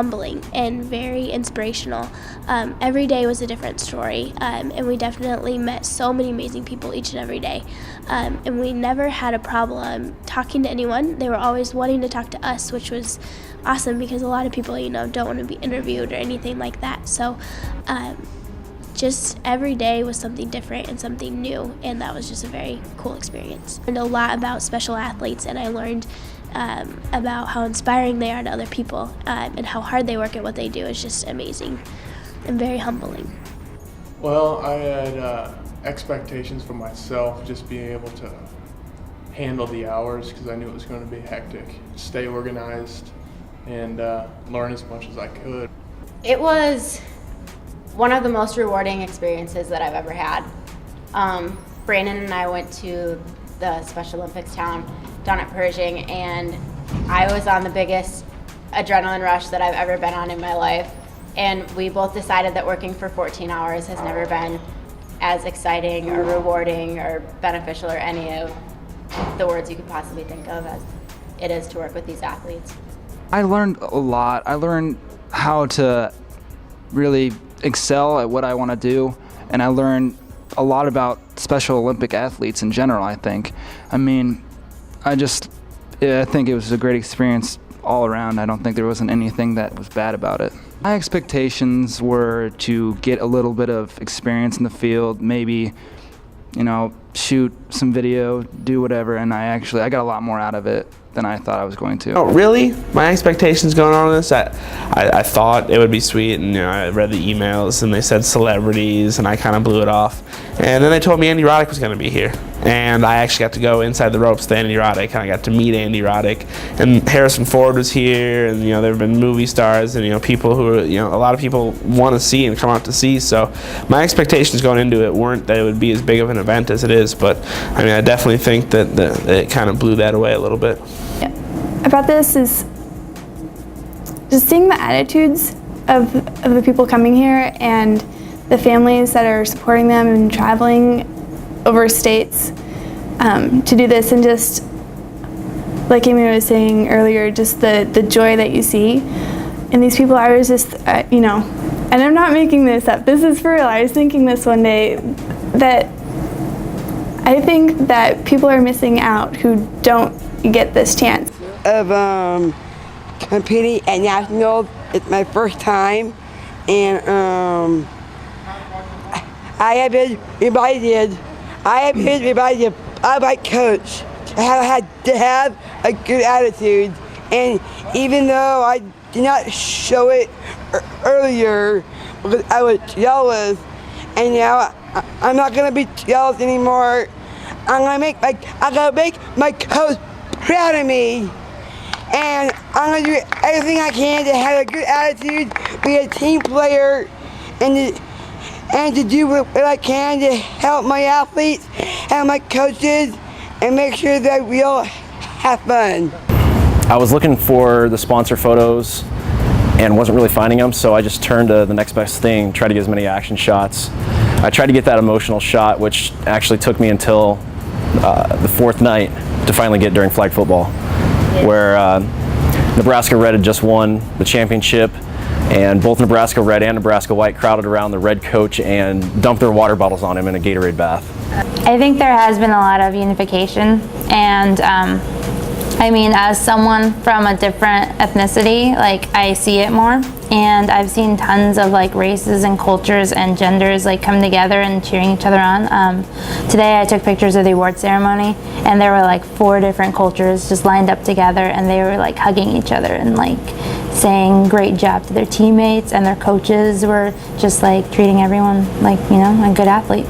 humbling and very inspirational. Every day was a different story, and we definitely met so many amazing people each and every day. And we never had a problem talking to anyone. They were always wanting to talk to us, which was awesome because a lot of people, don't want to be interviewed or anything like that. So just every day was something different and something new, and that was just a very cool experience. I learned a lot about special athletes, and I learned about how inspiring they are to other people, and how hard they work at what they do is just amazing and very humbling. Well, I had expectations for myself, just being able to handle the hours because I knew it was going to be hectic, stay organized, and learn as much as I could. It was one of the most rewarding experiences that I've ever had. Brandon and I went to the Special Olympics town down at Pershing, and I was on the biggest adrenaline rush that I've ever been on in my life. And we both decided that working for 14 hours has never been as exciting or rewarding or beneficial or any of the words you could possibly think of as it is to work with these athletes. I learned a lot. I learned how to really excel at what I want to do, and I learned a lot about Special Olympic athletes in general, I think. I mean, I think it was a great experience all around. I don't think there wasn't anything that was bad about it. My expectations were to get a little bit of experience in the field, maybe, shoot some video, do whatever, and I got a lot more out of it than I thought I was going to. Oh, really? My expectations going on this, I thought it would be sweet, and I read the emails and they said celebrities, and I kind of blew it off. And then they told me Andy Roddick was going to be here, and I actually got to go inside the ropes to Andy Roddick, and I got to meet Andy Roddick. And Harrison Ford was here, and there have been movie stars and people who are, a lot of people want to see and come out to see. So my expectations going into it weren't that it would be as big of an event as it is, but I definitely think that it kind of blew that away a little bit. About this is just seeing the attitudes of the people coming here and the families that are supporting them and traveling over states to do this, and just like Amy was saying earlier, just the joy that you see in these people. I was just, and I'm not making this up, this is for real. I was thinking this one day, that I think that people are missing out who don't get this chance. Of competing at nationals, it's my first time, and I have been reminded by my coach to have a good attitude, and even though I did not show it earlier because I was jealous, and now I'm not gonna be jealous anymore. I'm gonna make my coach proud of me. And I'm going to do everything I can to have a good attitude, be a team player, and to do what I can to help my athletes and my coaches and make sure that we all have fun. I was looking for the sponsor photos and wasn't really finding them, so I just turned to the next best thing, tried to get as many action shots. I tried to get that emotional shot, which actually took me until the fourth night to finally get during flag football, where Nebraska Red had just won the championship, and both Nebraska Red and Nebraska White crowded around the Red coach and dumped their water bottles on him in a Gatorade bath. I think there has been a lot of unification, and as someone from a different ethnicity, I see it more, and I've seen tons of races and cultures and genders come together and cheering each other on. Today I took pictures of the award ceremony, and there were 4 different cultures just lined up together, and they were hugging each other and saying great job to their teammates, and their coaches were just treating everyone like a good athlete.